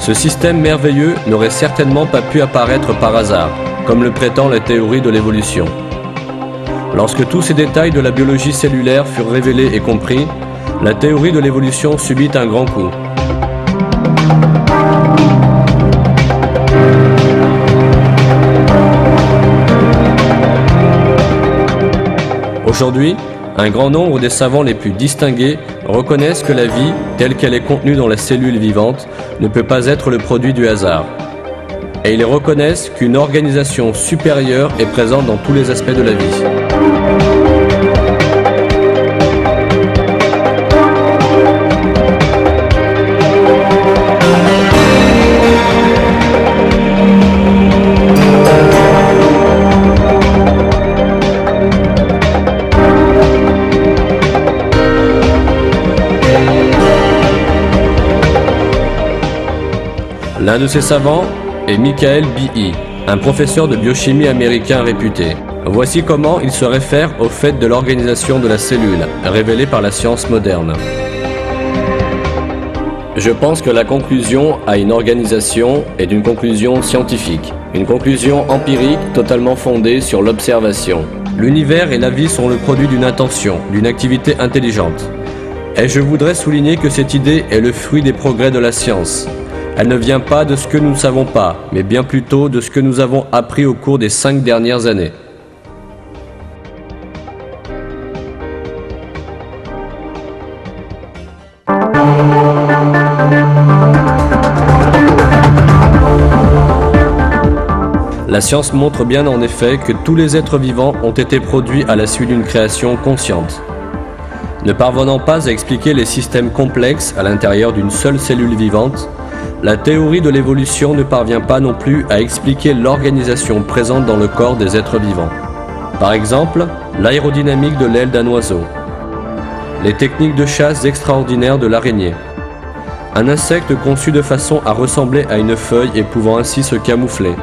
Ce système merveilleux n'aurait certainement pas pu apparaître par hasard, comme le prétend la théorie de l'évolution. Lorsque tous ces détails de la biologie cellulaire furent révélés et compris, la théorie de l'évolution subit un grand coup. Aujourd'hui, un grand nombre des savants les plus distingués reconnaissent que la vie, telle qu'elle est contenue dans la cellule vivante, ne peut pas être le produit du hasard. Et ils reconnaissent qu'une organisation supérieure est présente dans tous les aspects de la vie. L'un de ces savants est Michael B.E., un professeur de biochimie américain réputé. Voici comment il se réfère au fait de l'organisation de la cellule, révélée par la science moderne. Je pense que la conclusion à une organisation est une conclusion scientifique, une conclusion empirique totalement fondée sur l'observation. L'univers et la vie sont le produit d'une intention, d'une activité intelligente. Et je voudrais souligner que cette idée est le fruit des progrès de la science. Elle ne vient pas de ce que nous ne savons pas, mais bien plutôt de ce que nous avons appris au cours des 5 dernières années. La science montre bien en effet que tous les êtres vivants ont été produits à la suite d'une création consciente. Ne parvenant pas à expliquer les systèmes complexes à l'intérieur d'une seule cellule vivante, la théorie de l'évolution ne parvient pas non plus à expliquer l'organisation présente dans le corps des êtres vivants. Par exemple, l'aérodynamique de l'aile d'un oiseau, les techniques de chasse extraordinaires de l'araignée, un insecte conçu de façon à ressembler à une feuille et pouvant ainsi se camoufler,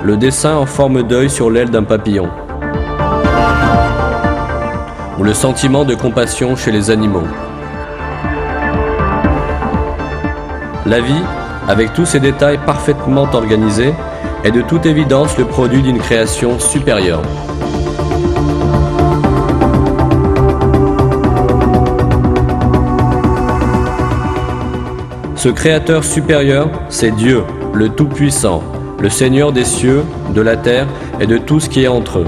le dessin en forme d'œil sur l'aile d'un papillon, ou le sentiment de compassion chez les animaux. La vie, avec tous ces détails parfaitement organisés, est de toute évidence le produit d'une création supérieure. Ce créateur supérieur, c'est Dieu, le Tout-Puissant, le Seigneur des cieux, de la terre et de tout ce qui est entre eux.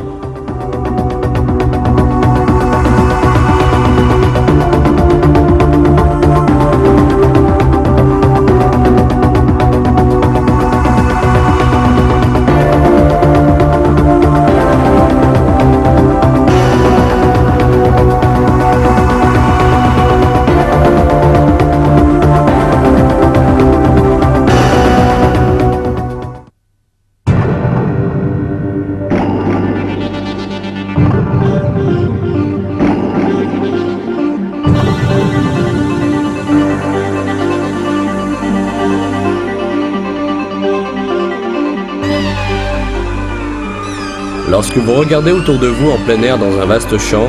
Lorsque vous regardez autour de vous en plein air dans un vaste champ,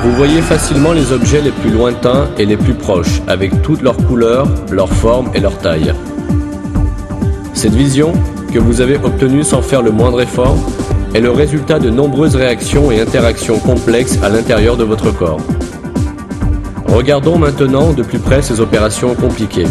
vous voyez facilement les objets les plus lointains et les plus proches, avec toutes leurs couleurs, leurs formes et leur taille. Cette vision, que vous avez obtenue sans faire le moindre effort, est le résultat de nombreuses réactions et interactions complexes à l'intérieur de votre corps. Regardons maintenant de plus près ces opérations compliquées.